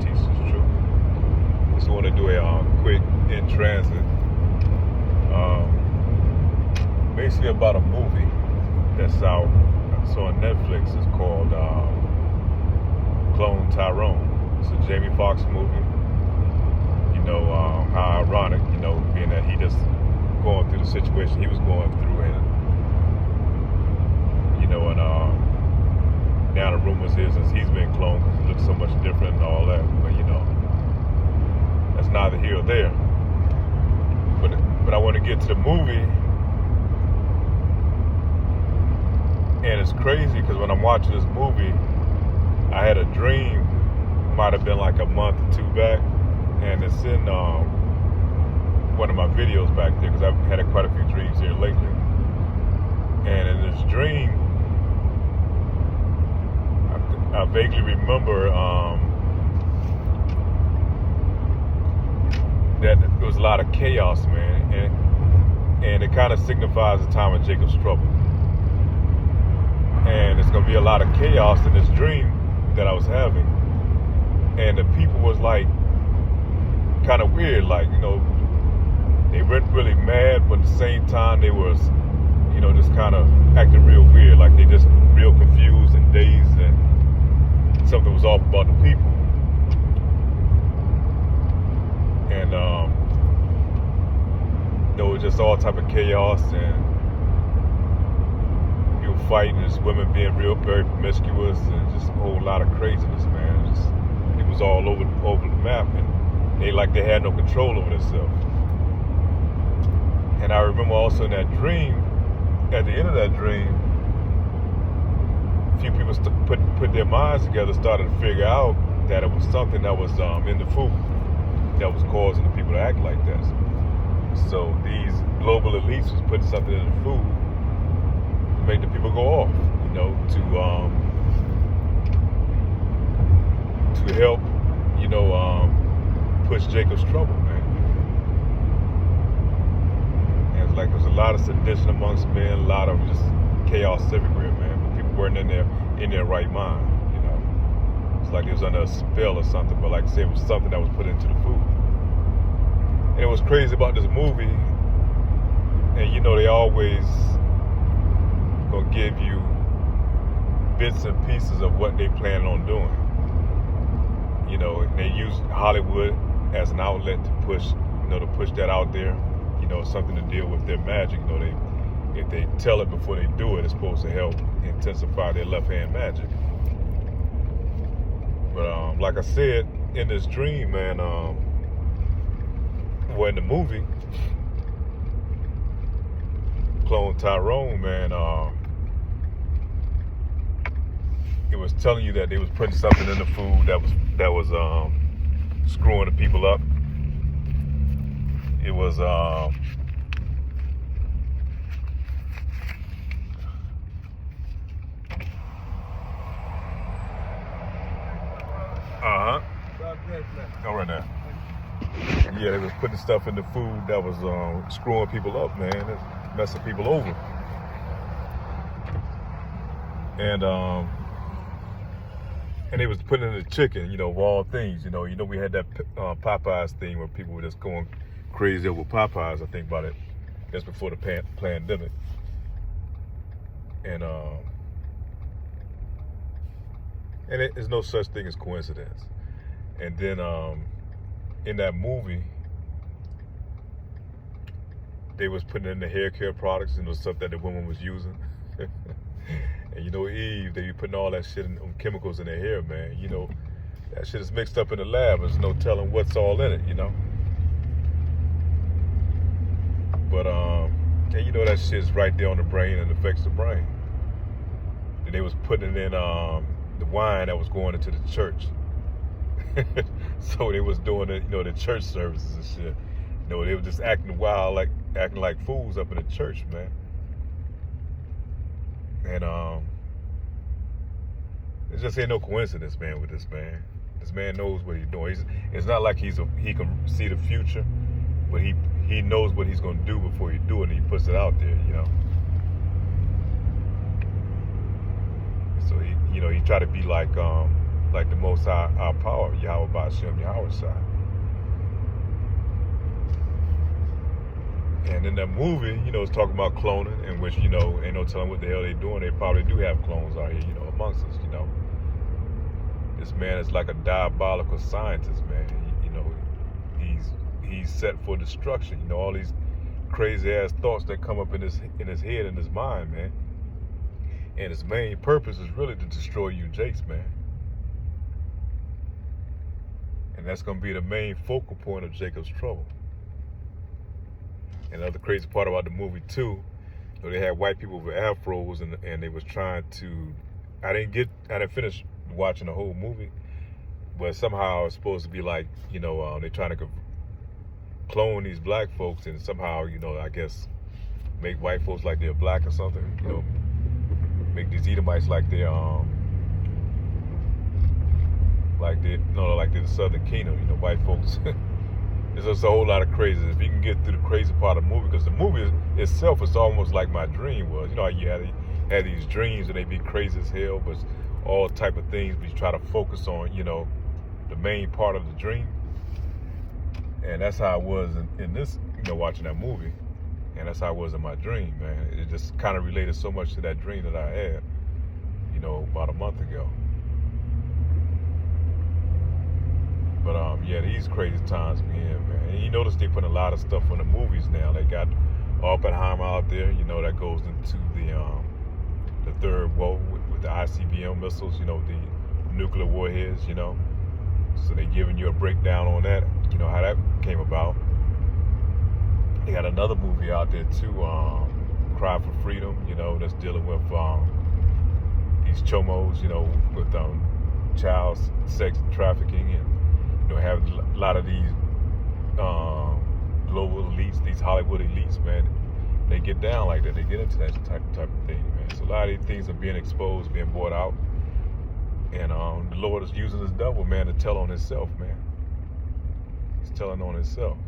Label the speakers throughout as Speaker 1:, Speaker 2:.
Speaker 1: teaches the truth. Just want to do a quick in transit. Basically about a movie that's out. It's on Netflix. It's called Clone Tyrone. It's a Jamie Foxx movie. You know, how ironic, you know, being that he just going through the situation he was going through, and you know, and now the rumors is he's been cloned because he looks so much different and all that. But you know, that's neither here or there. But I want to get to the movie, and it's crazy because when I'm watching this movie, I had a dream. Might have been like a month or two back, and it's in one of my videos back there because I've had quite a few dreams here lately. And in this dream, I vaguely remember that there was a lot of chaos, man, and it kind of signifies the time of Jacob's trouble. And it's gonna be a lot of chaos in this dream that I was having, and the people was like kind of weird, like, you know, they weren't really mad, but at the same time they was, you know, just kind of acting real weird, like they just real confused and dazed, and something was off about the people. And there was just all type of chaos, and people fighting, just women being very promiscuous, and just a whole lot of craziness, man. It was all over the map, and they had no control over themselves. And I remember also in that dream, at the end of that dream, a few people put their minds together, started to figure out that it was something that was in the food that was causing the people to act like that. So these global elites was putting something in the food to make the people go off, you know, to help, you know, push Jacob's trouble, man. And it's like there's a lot of sedition amongst men, a lot of just chaos everywhere, man. But people weren't in their right mind, you know. It's like it was under a spell or something, but like I said, it was something that was put into the food. And it was crazy about this movie, and you know, they always gonna give you bits and pieces of what they plan on doing. You know, they use Hollywood as an outlet to push that out there. You know, something to deal with their magic. You know, if they tell it before they do it, it's supposed to help intensify their left hand magic. But like I said, in this dream, man, in the movie, Clone Tyrone, man, it was telling you that they was putting something in the food that was screwing the people up. It was all right now. Yeah, they was putting stuff in the food that was screwing people up, man. It's messing people over. And they was putting in the chicken, you know, raw things. You know, we had that Popeyes thing where people were just going crazy over Popeyes. I think about it just before the pandemic. And there's no such thing as coincidence. And then in that movie, they was putting in the hair care products and the stuff that the woman was using. And you know, Eve, they be putting all that shit chemicals in their hair, man. You know, that shit is mixed up in the lab. There's no telling what's all in it, you know. But and you know, that shit's right there on the brain and affects the brain. And they was putting in the wine that was going into the church. So they was doing it, you know, the church services and shit. You know, they were just acting wild, acting like fools up in the church, man. And it just ain't no coincidence, man, with this man. This man knows what he's doing. It's not like he can see the future, but he knows what he's gonna do before he do it, and he puts it out there, you know. So he try to be like like the Most High, our power, Yahweh Ba'ashem, Yahweh Shai. And in that movie, it's talking about cloning, in which, ain't no telling what the hell they doing. They probably do have clones out here, amongst us, This man is like a diabolical scientist, man. He's set for destruction. All these crazy ass thoughts that come up in his head and his mind, man. And his main purpose is really to destroy you Jakes, man. And that's gonna be the main focal point of Jacob's trouble. And the other crazy part about the movie too, they had white people with afros and they was trying to. I didn't finish watching the whole movie, but somehow it's supposed to be like, they're trying to clone these black folks and somehow, I guess, make white folks like they're black or something, make these Edomites like they're like they're the Southern Kingdom, white folks. There's just a whole lot of crazy. If you can get through the crazy part of the movie, because the movie itself is almost like my dream was. How you had these dreams and they be crazy as hell, but all type of things, but you try to focus on, the main part of the dream. And that's how I was in this, watching that movie. And that's how I was in my dream, man. It just kind of related so much to that dream that I had, about a month ago. But yeah, these crazy times we in, man. And you notice they put a lot of stuff on the movies now. They got Oppenheimer out there, that goes into the third world with the ICBM missiles, the nuclear warheads, So they giving you a breakdown on that, how that came about. They got another movie out there too, Cry for Freedom, that's dealing with these chomos, with child sex trafficking and have a lot of these global elites, these Hollywood elites, man. They get down like that. They get into that type of thing, man. So a lot of these things are being exposed, being brought out, and the Lord is using His devil, man, to tell on Himself, man. He's telling on Himself.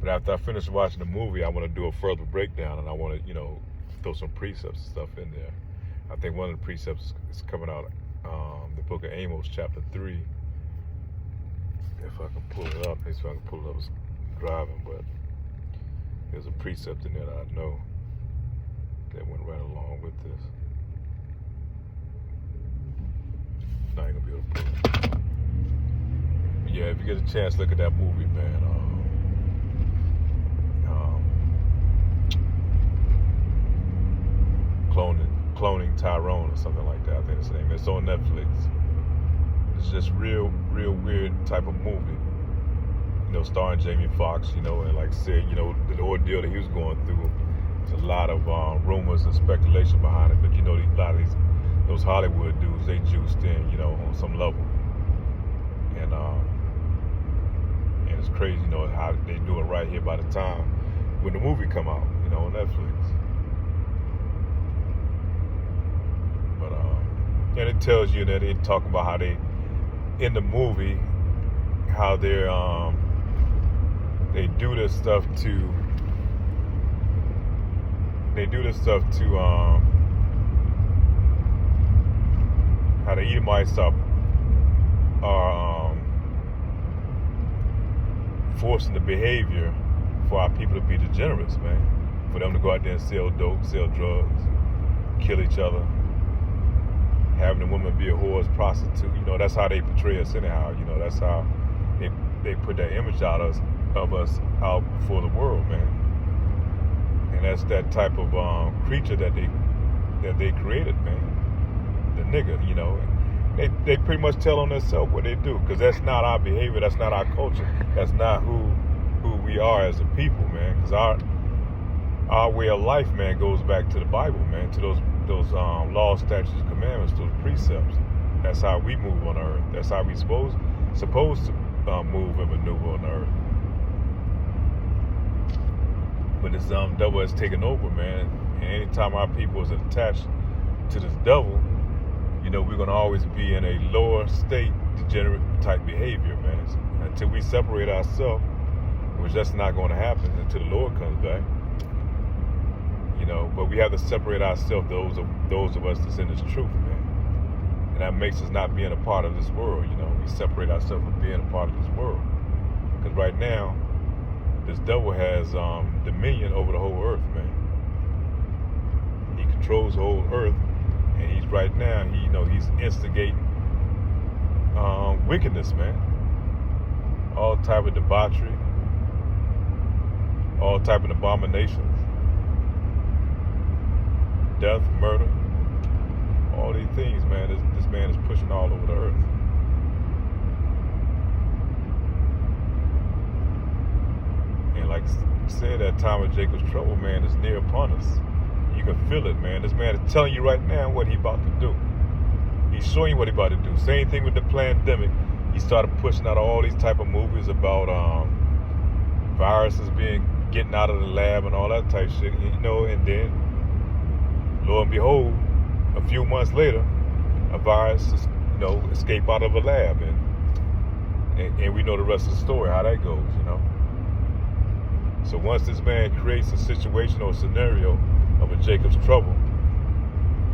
Speaker 1: But after I finish watching the movie, I want to do a further breakdown, and I want to, throw some precepts and stuff in there. I think one of the precepts is coming out, the book of Amos, chapter 3. If I can pull it up, maybe if I can pull it up, I was driving, but there's a precept in there that I know that went right along with this. I ain't gonna be able to pull it. Yeah, if you get a chance, look at that movie, man. Cloning Tyrone or something like that. I think it's the name. It's on Netflix. It's just real weird type of movie. Starring Jamie Foxx, and like I said, the ordeal that he was going through. There's a lot of rumors and speculation behind it, but a lot of those Hollywood dudes, they juiced in, on some level. And it's crazy, how they do it right here by the time when the movie come out, on Netflix. And it tells you that they talk about how they, in the movie, how they're they do this stuff to how the Edomites are forcing the behavior for our people to be degenerates, man. For them to go out there and sell dope, sell drugs, kill each other. Having a woman be a whore, prostitute, that's how they portray us anyhow. That's how they put that image out of us out for the world, man. And that's that type of creature that they created, man. The nigga, they pretty much tell on themselves what they do, because that's not our behavior, that's not our culture, that's not who we are as a people, man. Because our way of life, man, goes back to the Bible, man, to those laws, statutes, commandments, those precepts. That's how we move on earth. That's how we supposed to move and maneuver on earth. But this devil has taken over, man. And anytime our people is attached to this devil, we're gonna always be in a lower state, degenerate type behavior, man. Until we separate ourselves, which that's not going to happen until the Lord comes back. but we have to separate ourselves, those of us that's in this truth, man. And that makes us not being a part of this world, We separate ourselves from being a part of this world. Because right now, this devil has dominion over the whole earth, man. He controls the whole earth, and he's right now, he's instigating wickedness, man. All type of debauchery, all type of abominations, death, murder, all these things, man. This man is pushing all over the earth. And like I said, that time of Jacob's trouble, man, is near upon us. You can feel it, man. This man is telling you right now what he's about to do. He's showing you what he's about to do. Same thing with the pandemic. He started pushing out all these type of movies about viruses getting out of the lab and all that type of shit, and then, lo and behold, a few months later, a virus, escaped out of a lab, and we know the rest of the story, how that goes, So once this man creates a situation or a scenario of a Jacob's trouble,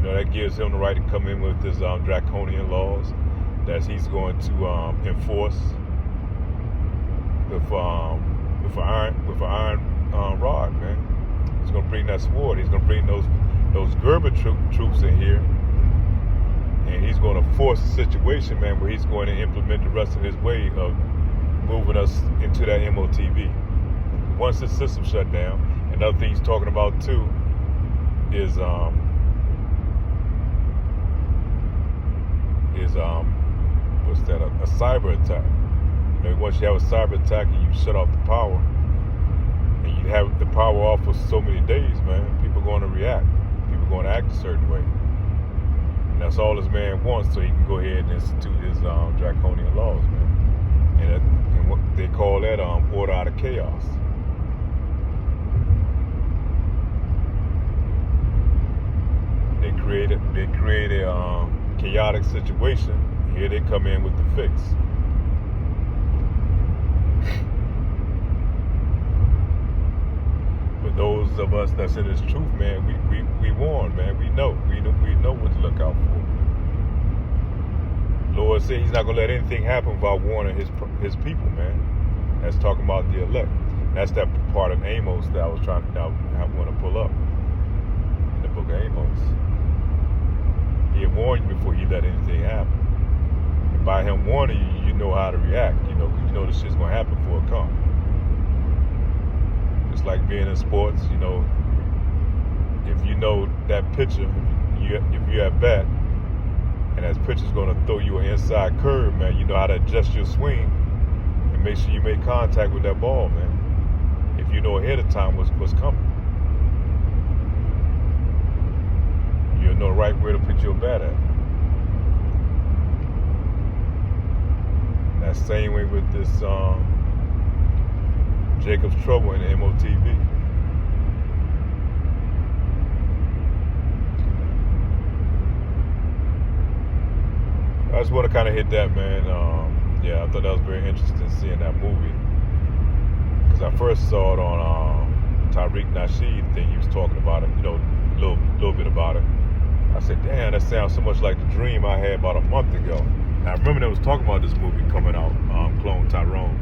Speaker 1: that gives him the right to come in with his draconian laws that he's going to enforce with an iron rod, man. He's going to bring that sword. He's going to bring those Gerber troops in here, and he's going to force a situation, man, where he's going to implement the rest of his way of moving us into that MOTV. Once the system shut down, another thing he's talking about too is what's that? A cyber attack. Once you have a cyber attack and you shut off the power, and you have the power off for so many days, man, people are going to react. People are going to act a certain way. And that's all this man wants, so he can go ahead and institute his draconian laws, man. And what they call that order out of chaos. They create a chaotic situation. Here they come in with the fix. But those of us that's in this truth, man, we warn, man. We know what to look out for. Lord said He's not gonna let anything happen without warning His people, man. That's talking about the elect. That's that part of Amos that I want to pull up in the book of Amos. He had warned you before He let anything happen. And by Him warning you, you know how to react. You know this shit's gonna happen before it comes. It's like being in sports. If you know that pitcher, if you're at bat, and that pitcher's gonna throw you an inside curve, man, you know how to adjust your swing and make sure you make contact with that ball, man. If you know ahead of time what's coming. You'll know right where to put your bat at. And that same way with this Jacob's trouble in the MOTV. I just want to kind of hit that, man. I thought that was very interesting seeing that movie. Because I first saw it on Tariq Nasheed thing. He was talking about it, a little bit about it. I said, damn, that sounds so much like the dream I had about a month ago. And I remember they was talking about this movie coming out, Clone Tyrone.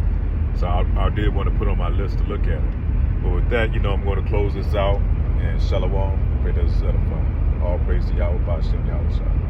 Speaker 1: So I did want to put on my list to look at it. But with that, I'm going to close this out. And Shalom. Pray that it's edifying. All praise to Yahweh, Ba'ashem, Yahweh Shah.